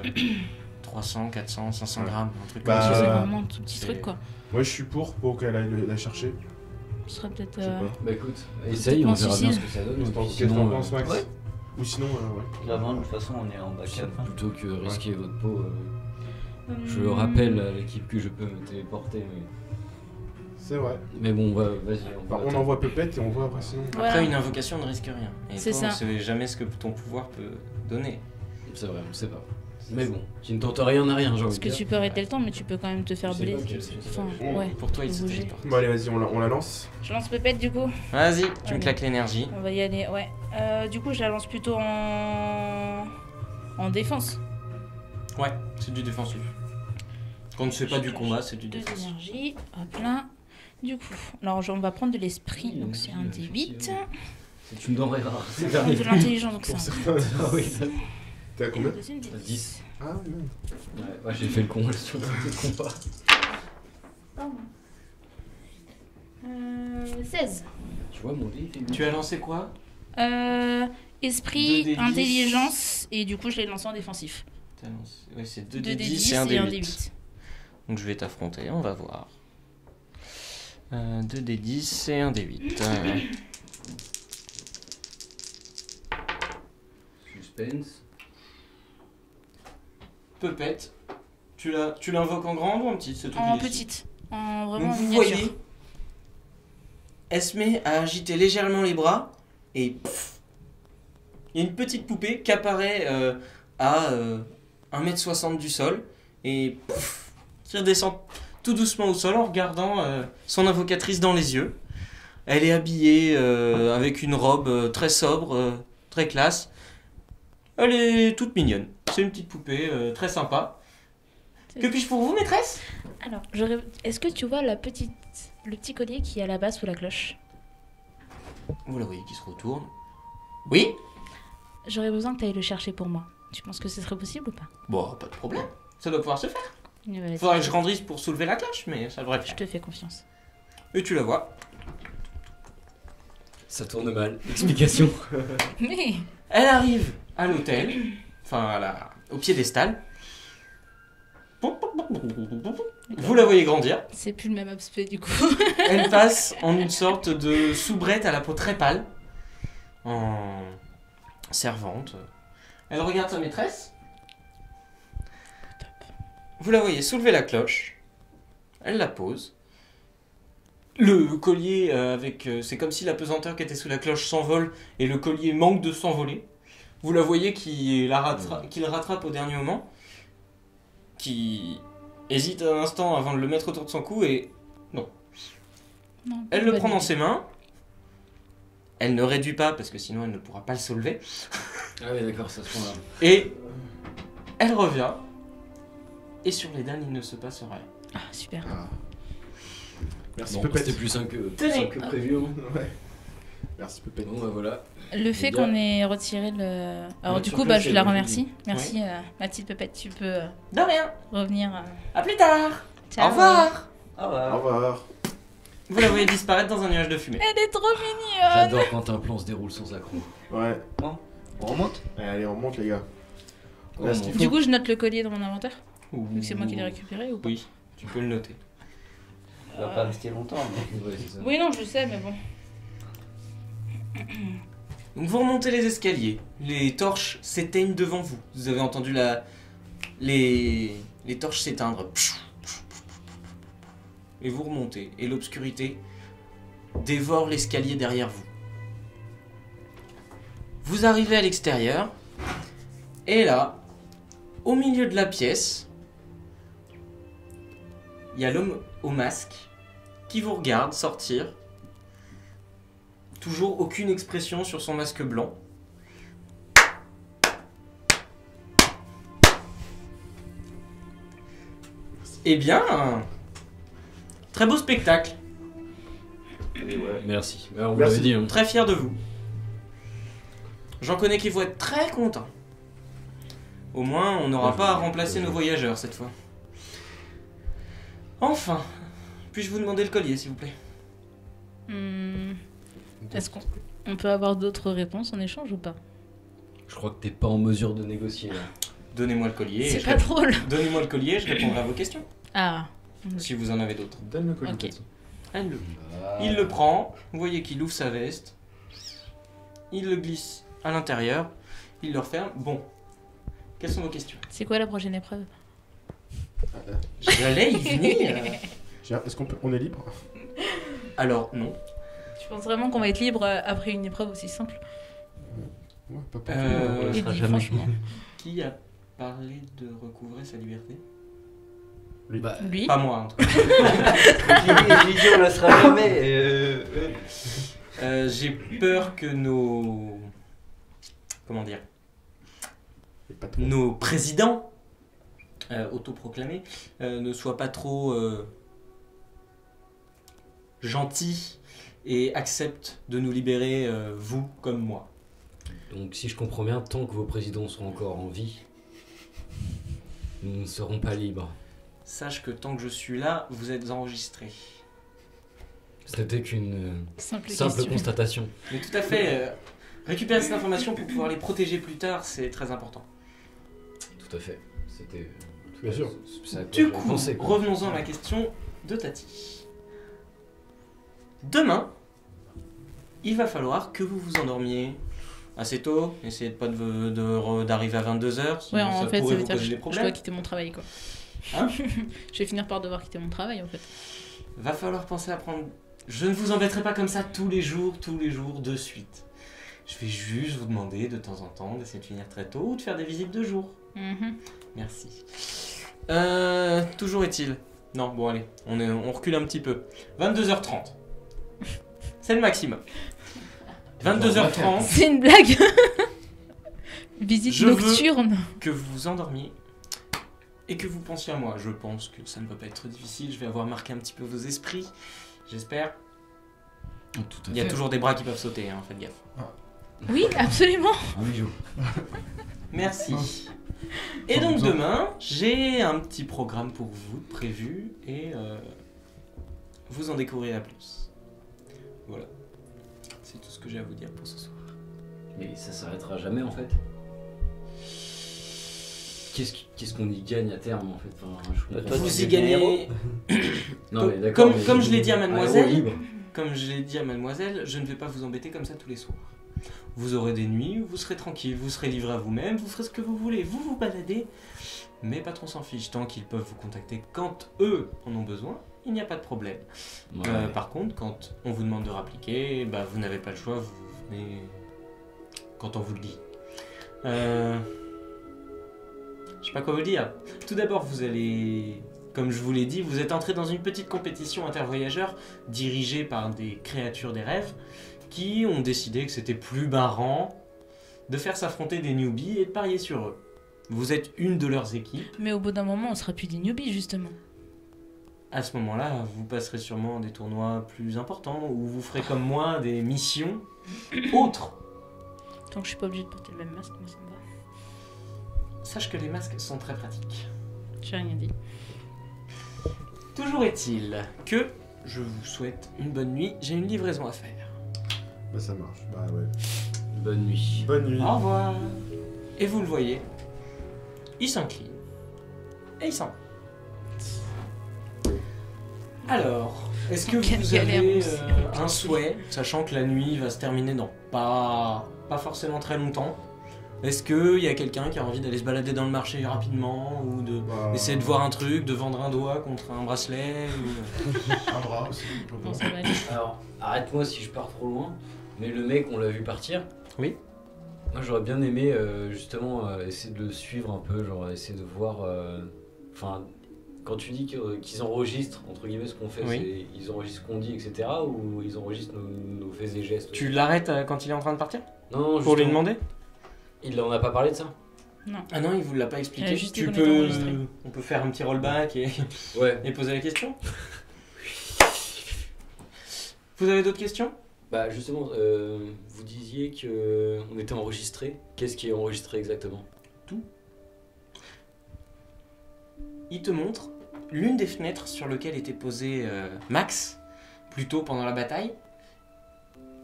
300, 400, 500 Ouais. grammes, un truc Bah, comme C'est ça. vraiment un tout petit c'est- truc, quoi. Moi je suis pour qu'elle aille la chercher. Ce serait peut-être... Je sais pas. Bah écoute, essaye, on Peut-être verra bien ce suicide. que ça donne. Qu'est-ce et puis que t'en sinon, penses, Max? ouais. Ou sinon, ouais. Clairement, de toute façon, on est en backup. hein. plutôt que risquer votre peau, je rappelle à l'équipe que je peux me téléporter. C'est vrai. Mais bon, vas-y. Enfin, on envoie Pepette et on voit après sinon. Voilà. Après, une invocation ne risque rien. Et C'est toi, ça. on sait jamais ce que ton pouvoir peut donner. C'est vrai, on sait pas. Mais bon, tu ne tentes rien à rien, j'ai envie Parce de que dire. tu peux arrêter le temps, mais tu peux quand même te faire Je sais pas blesser. quel- Enfin, Bon, ouais. Pour toi, il se Bouger. téléporte. Bon allez vas-y, on la lance. Je lance Pépette, du coup. Vas-y, tu me Allez. claques l'énergie. On va y aller, ouais. Du coup, je la lance plutôt en défense. Ouais, c'est du défensif. Quand on ne fait pas du combat, c'est du Deux défensif. énergies, hop là. Du coup, alors on va prendre de l'esprit, donc c'est un D8. C'est une denrée rare. C'est De dernier. l'intelligence, donc c'est Pour un certains. Ah oui, ça. T'es à combien? deuxième D10. 10. Ah oui. Ouais, j'ai fait le con sur le combat. Pardon. 16. Tu vois, mon dé, il fait Tu as lancé quoi? Esprit, 2D10. intelligence, et du coup, je l'ai lancé en défensif. T'as lancé... Ouais, c'est 2 2 D10 et un et un D8. D8. Donc je vais t'affronter, on va voir. 2 D10 et un D8. Suspense. Pepette. Tu l'invoques en grande ou en petite? C'est toi qui En décides. petite. En vraiment Donc en vous miniature. voyez, elle se met à agiter légèrement les bras et pff, il y a une petite poupée qui apparaît à 1m60 du sol et pff, qui redescend tout doucement au sol en regardant son invocatrice dans les yeux. Elle est habillée avec une robe très sobre, très classe. Elle est toute mignonne. C'est une petite poupée très sympa. Que puis-je pour vous, maîtresse? Alors, est-ce que tu vois le petit collier qui est à la base sous la cloche? Vous la voyez qui se retourne. Oui? J'aurais besoin que tu ailles le chercher pour moi. Tu penses que ce serait possible ou pas? Bon, pas de problème. Ça doit pouvoir se faire. Vas-y. Faudrait que je grandisse pour soulever la cloche, mais ça devrait le Je faire. te fais confiance. Et tu la vois. Ça tourne mal. Explication. Mais Elle arrive à l'hôtel, enfin au piédestal. Vous la voyez grandir. c'est plus le même aspect du coup. Elle passe en une sorte de soubrette à la peau très pâle, en servante. Elle regarde sa maîtresse. Vous la voyez soulever la cloche. Elle la pose. Le collier c'est comme si la pesanteur qui était sous la cloche s'envole et le collier manque de s'envoler. Vous la voyez qui le rattrape au dernier moment, qui hésite un instant avant de le mettre autour de son cou et Non, elle le pas prend du dans tout. ses mains. Elle ne réduit pas parce que sinon elle ne pourra pas le soulever. Ah oui, d'accord, ça se prend là. Et elle revient. Et sur les dalles, il ne se passe rien. Ah, super. Merci Bon, Pepette. c'était plus simple que, Tenez. prévu. Hein. Ouais. Merci Pepette. Bon, bah voilà. Le fait Les gars. qu'on ait retiré le... Alors Ouais, du sur coup, place, je c'est la le remercie. Merci, ma petite Pépette. Tu peux De rien. revenir. À plus tard. Ciao. Au revoir. Ah bah. Au revoir. Vous la voyez disparaître dans un nuage de fumée. Elle est trop mignonne. J'adore quand un plan se déroule sans accroc. Ouais. On remonte. Allez, on remonte les gars. On Là, ce qu'il remonte. Du faut. coup, je note le collier dans mon inventaire. Vu que c'est moi qui l'ai récupéré ou pas? Oui, tu peux le noter. On va pas rester longtemps. Mais... Ouais, c'est ça. Oui, non, je sais, mais bon. Donc vous remontez les escaliers. Les torches s'éteignent devant vous. Vous avez entendu les torches s'éteindre. Et vous remontez. Et l'obscurité dévore l'escalier derrière vous. Vous arrivez à l'extérieur. Et là, au milieu de la pièce, il y a l'homme au masque qui vous regarde sortir. Toujours aucune expression sur son masque blanc. Eh bien, très beau spectacle. Merci. On vous l'avait dit. Hein. Très fier de vous. J'en connais qui vont être très contents. Au moins, on n'aura pas à remplacer nos voyageurs cette fois. Enfin, puis-je vous demander le collier, s'il vous plaît? Est-ce qu'on peut avoir d'autres réponses en échange ou pas? Je crois que t'es pas en mesure de négocier là. Donnez-moi le collier. C'est pas drôle. Donnez-moi le collier, je répondrai à vos questions. Ah. Si vous en avez d'autres. Donne le collier. Ok. Elle il le prend, vous voyez qu'il ouvre sa veste, il le glisse à l'intérieur, il le referme. Bon, quelles sont vos questions? C'est quoi la prochaine épreuve? J'allais y venir. Est-ce qu'on est libre? Alors, non. Tu penses vraiment qu'on va être libre après une épreuve aussi simple? Ouais, pas pour on le Et sera dis, jamais. franchement. Qui a parlé de recouvrer sa liberté? Bah, Lui? Pas moi, en tout cas. J'ai dit on la sera jamais. J'ai peur que nos... Comment dire? Et pas trop. Nos présidents autoproclamés ne soient pas trop gentils et acceptent de nous libérer, vous comme moi. donc si je comprends bien, tant que vos présidents sont encore en vie, nous ne serons pas libres. Sache que tant que je suis là, vous êtes enregistrés. Ce n'était qu'une Simple simple question. constatation. Mais tout à fait, récupérer cette information pour pouvoir les protéger plus tard, c'est très important. Tout à fait. C'était... Bien sûr. ça a Du quoi coup, penser, quoi. revenons-en à la question de Tati. Demain, il va falloir que vous vous endormiez assez tôt. Essayez de pas d'arriver à 22h, Ouais, en fait, ça pourrait veut vous dire que poser des je dois problèmes. quitter mon travail, quoi. Hein? Je vais finir par devoir quitter mon travail, en fait. Va falloir penser à prendre... Je ne vous embêterai pas comme ça tous les jours, de suite. Je vais juste vous demander de temps en temps d'essayer de finir très tôt ou de faire des visites de jour. Mhm. Merci. Toujours est-il... Non, bon allez, on recule un petit peu. 22h30. C'est le maximum. 22h30, C'est une blague. Visite Je veux- nocturne. que vous vous endormiez et que vous pensiez à moi. Je pense que ça ne va pas être difficile, je vais avoir marqué un petit peu vos esprits, j'espère. Tout à Il y a fait. toujours des bras qui peuvent sauter, hein, faites gaffe. Oui, absolument. Un bijou. Merci. Et donc demain, j'ai un petit programme pour vous de prévu et vous en découvrirez plus. Voilà. C'est tout ce que j'ai à vous dire pour ce soir. Mais ça s'arrêtera jamais en fait. Qu'est-ce qu'on y gagne à terme en fait, enfin, je comprends Toi, pas. Vous tu y deviens gagnez... Non, mais d'accord, mais comme je l'ai dit à un héros mademoiselle, libre. Comme je l'ai dit à mademoiselle, je ne vais pas vous embêter comme ça tous les soirs. Vous aurez des nuits où vous serez tranquille, vous serez livré à vous-même, vous ferez ce que vous voulez, vous vous baladez, mais pas trop s'en fiche, tant qu'ils peuvent vous contacter quand eux en ont besoin, il n'y a pas de problème. Ouais. Par contre, quand on vous demande de rappliquer, bah, vous n'avez pas le choix, vous venez quand on vous le dit. Je sais pas quoi vous dire. Tout d'abord, vous allez... Comme je vous l'ai dit, vous êtes entré dans une petite compétition intervoyageurs dirigée par des créatures des rêves qui ont décidé que c'était plus marrant de faire s'affronter des newbies et de parier sur eux. Vous êtes une de leurs équipes. Mais au bout d'un moment, on sera plus des newbies, justement. À ce moment-là, vous passerez sûrement des tournois plus importants où vous ferez comme moi des missions autres. Tant que je suis pas obligée de porter le même masque, moi ça me va. Sache que les masques sont très pratiques. J'ai rien dit. Toujours est-il que je vous souhaite une bonne nuit. J'ai une livraison à faire. Bah ça marche. Bah ouais. Bonne nuit. Bonne nuit. Au revoir. Et vous le voyez, il s'incline et il s'en va. Alors, est-ce que Quelle vous galère avez aussi. un souhait, sachant que la nuit va se terminer dans pas forcément très longtemps? Est-ce qu'il y a quelqu'un qui a envie d'aller se balader dans le marché rapidement ou de essayer de voir un truc, de vendre un doigt contre un bracelet ou... Un bras aussi. Non, ça va aller. Alors, arrête-moi si je pars trop loin, mais le mec, on l'a vu partir. Oui. Moi, j'aurais bien aimé justement essayer de le suivre un peu, genre essayer de voir. Enfin, Quand tu dis qu'ils enregistrent, entre guillemets, ce qu'on fait, Oui. ils enregistrent ce qu'on dit, etc. ou ils enregistrent nos faits et gestes? Tu l'arrêtes quand il est en train de partir? Non, Pour lui justement, demander? il en a pas parlé de ça? Ah non, il vous l'a pas Il expliqué. a juste dit Tu qu'on était peux... enregistré. On peut faire un petit rollback et, Ouais. et poser la question. Vous avez d'autres questions? Bah justement, vous disiez qu'on était enregistré. Qu'est-ce qui est enregistré exactement? Il te montre l'une des fenêtres sur lesquelles était posé Max, plus tôt pendant la bataille.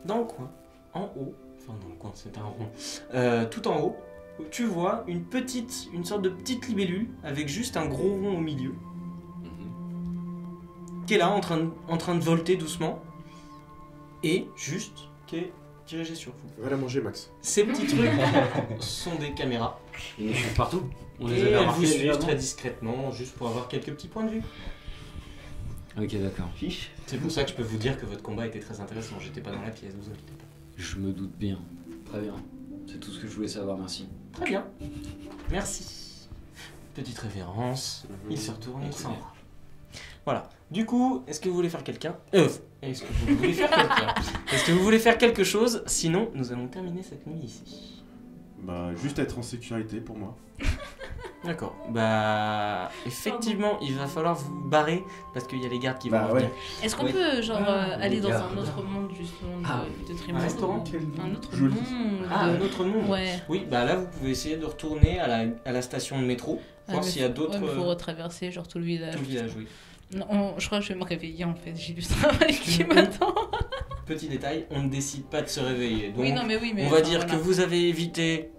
Dans le coin, en haut, enfin dans le coin, c'est un rond, tout en haut, tu vois une sorte de petite libellule avec juste un gros rond au milieu, qui est là en train de volter doucement, et juste qui est dirigé sur vous. Va la manger, Max. Ces petits trucs sont des caméras. Ils nous suivent partout. On Et les avait elles vous remarqués suivent déjà avant. très discrètement, juste pour avoir quelques petits points de vue. Ok, d'accord. C'est pour ça que je peux vous dire que votre combat était très intéressant. J'étais pas dans la pièce, vous inquiétez pas. Je me doute bien. Très bien. C'est tout ce que je voulais savoir, merci. Très bien. Merci. Petite révérence. Il se retourne et il s'en va. Voilà. Du coup, est-ce que vous voulez faire quelqu'un Est-ce que vous voulez faire quelqu'un Est-ce que vous voulez faire quelque chose? Sinon, nous allons terminer cette nuit ici. Bah, juste être en sécurité pour moi. D'accord. Bah, effectivement, il va falloir vous barrer parce qu'il y a les gardes qui vont Bah, revenir. ouais. Est-ce qu'on Oui. peut genre aller dans gars. un autre monde justement de Un Dreamland? restaurant? Un autre Joli. monde. Ah, un autre monde. Ouais. Oui, bah là, vous pouvez essayer de retourner à la station de métro, voir mais s'il y a d'autres. Ouais, mais faut retraverser genre tout le village. Tout le village, oui. Non, je crois que je vais me réveiller en fait. J'ai du travail qui m'attend. Petit détail, on ne décide pas de se réveiller. Donc, Oui, non, mais oui, mais. on va enfin, dire voilà. que vous avez évité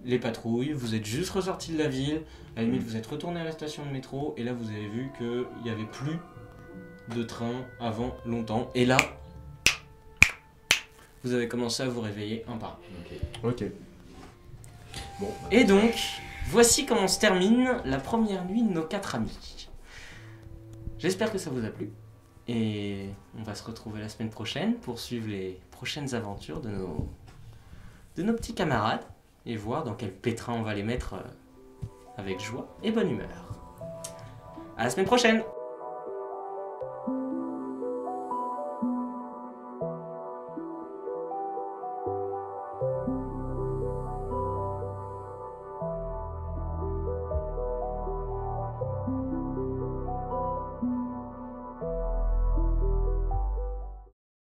les patrouilles, vous êtes juste ressorti de la ville, à la limite vous êtes retourné à la station de métro, et là vous avez vu qu'il n'y avait plus de train avant longtemps. Et là, vous avez commencé à vous réveiller un par un. Ok. Bon. Et donc, voici comment se termine la première nuit de nos 4 amis. J'espère que ça vous a plu. Et on va se retrouver la semaine prochaine pour suivre les prochaines aventures de nos petits camarades et voir dans quel pétrin on va les mettre avec joie et bonne humeur. À la semaine prochaine!